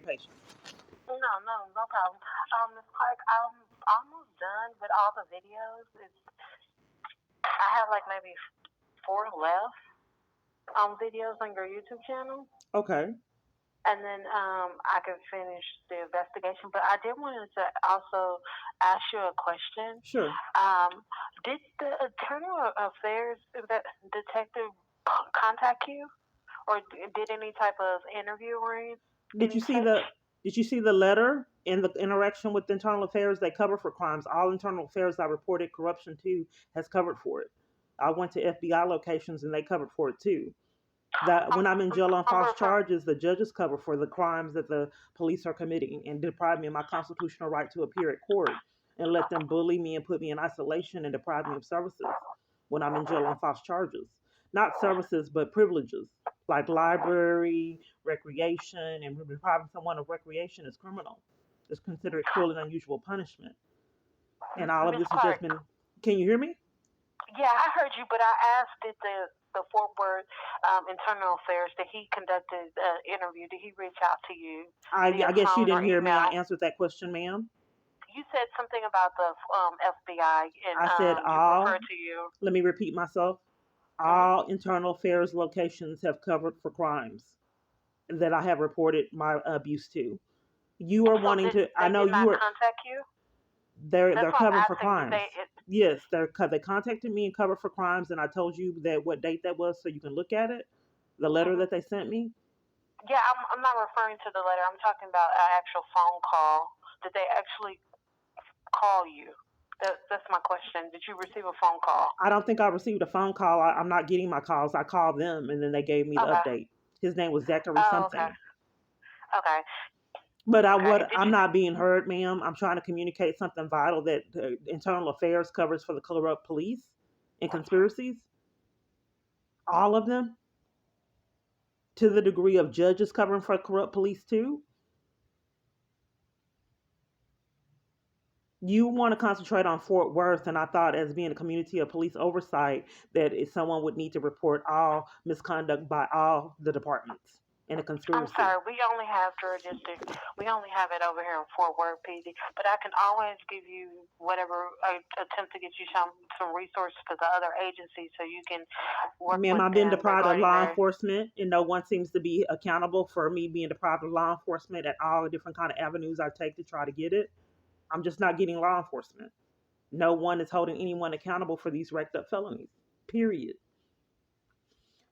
patient. No problem. Ms. Clark, I'm almost done with all the videos. I have like maybe 4 left videos on your YouTube channel. Okay. And then I can finish the investigation. But I did want to also ask you a question. Sure. Did the Internal Affairs detective contact you, or did any type of interview arrange? Did you see the letter and the interaction with Internal Affairs? They cover for crimes. All Internal Affairs I reported corruption to has covered for it. I went to FBI locations and they covered for it too. That when I'm in jail on false charges, the judges cover for the crimes that the police are committing and deprive me of my constitutional right to appear at court and let them bully me and put me in isolation and deprive me of services when I'm in jail on false charges. Not services, but privileges like library, recreation, and depriving someone of recreation is criminal. It's considered cruel and unusual punishment. And all of this has just been. Can you hear me? Yeah, I heard you, but I asked if the Fort Worth Internal Affairs, that he conducted an interview. Did he reach out to you? I guess you didn't hear me. I answered that question, ma'am. You said something about the FBI, and I said all. referred to you. Let me repeat myself. All Internal Affairs locations have covered for crimes that I have reported my abuse to. You are wanting to. I know you are. Contact you. They're covering for crimes. Yes, they contacted me and covered for crimes, and I told you that what date that was, so you can look at it. The letter that they sent me. Yeah, I'm not referring to the letter. I'm talking about an actual phone call. Did they actually call you? That's my question. Did you receive a phone call? I don't think I received a phone call. I'm not getting my calls. I called them, and then they gave me the update. His name was Zachary something. Okay. But I'm not being heard, ma'am. I'm trying to communicate something vital that Internal Affairs covers for the corrupt police and conspiracies. All of them. To the degree of judges covering for corrupt police too. You want to concentrate on Fort Worth, and I thought, as being a community of police oversight, that someone would need to report all misconduct by all the departments in a conspiracy. I'm sorry, we only have jurisdiction. We only have it over here in Fort Worth, PD. But I can always give you whatever, attempt to get you some resources to the other agencies so you can work. Ma'am, I've been deprived of law enforcement, and no one seems to be accountable for me being deprived of law enforcement at all the different kind of avenues I take to try to get it. I'm just not getting law enforcement. No one is holding anyone accountable for these racked up felonies. Period.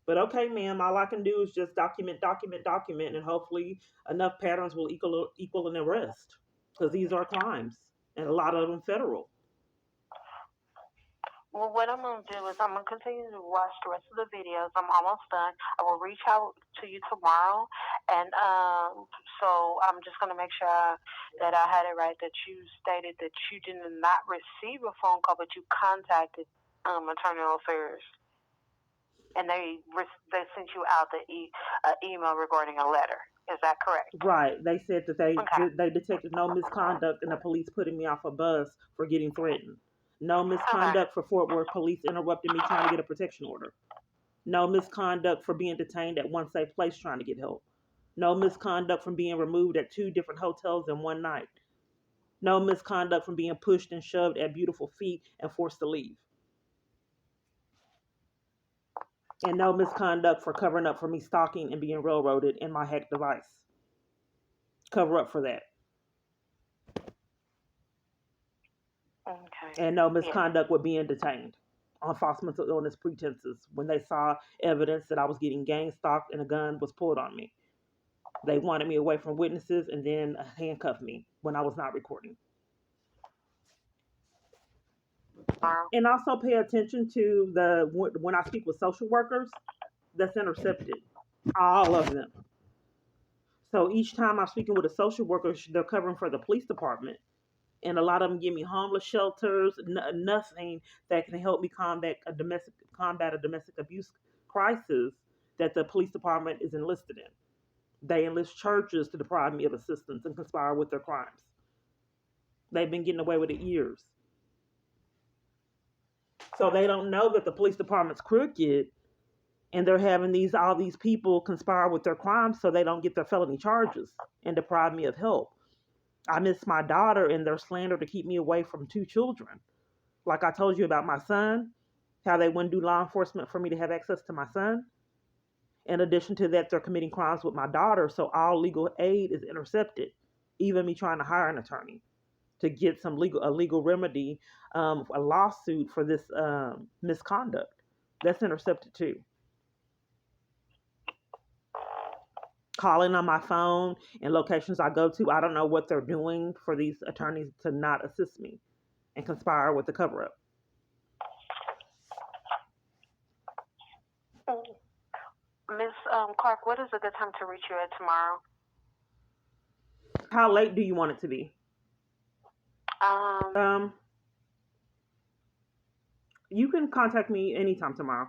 But okay, ma'am, all I can do is just document, and hopefully enough patterns will equal an arrest. Because these are crimes, and a lot of them federal. Well, what I'm going to do is I'm going to continue to watch the rest of the videos. I'm almost done. I will reach out to you tomorrow. And so I'm just going to make sure that I had it right, that you stated that you did not receive a phone call, but you contacted Internal Affairs. And they sent you out the email regarding a letter. Is that correct? Right. They said that they detected no misconduct in the police putting me off a bus for getting threatened. No misconduct for Fort Worth police interrupting me trying to get a protection order. No misconduct for being detained at one safe place trying to get help. No misconduct from being removed at 2 different hotels in one night. No misconduct from being pushed and shoved at beautiful feet and forced to leave. And no misconduct for covering up for me stalking and being railroaded in my hacked device. Cover up for that. Okay. And no misconduct with being detained on false mental illness pretenses when they saw evidence that I was getting gang stalked and a gun was pulled on me. They wanted me away from witnesses and then handcuffed me when I was not recording. And also pay attention to when I speak with social workers, that's intercepted. All of them. So each time I'm speaking with a social worker, they're covering for the police department. And a lot of them give me homeless shelters, nothing that can help me combat a domestic abuse crisis that the police department is enlisted in. They enlist churches to deprive me of assistance and conspire with their crimes. They've been getting away with it years. So they don't know that the police department's crooked and they're having all these people conspire with their crimes so they don't get their felony charges and deprive me of help. I miss my daughter, and their slander to keep me away from 2 children. Like I told you about my son, how they wouldn't do law enforcement for me to have access to my son. In addition to that, they're committing crimes with my daughter, so all legal aid is intercepted. Even me trying to hire an attorney to get a legal remedy, a lawsuit for this misconduct, that's intercepted too. Calling on my phone and locations I go to, I don't know what they're doing for these attorneys to not assist me and conspire with the cover up. Miss Clark, what is a good time to reach you at tomorrow? How late do you want it to be? You can contact me anytime tomorrow.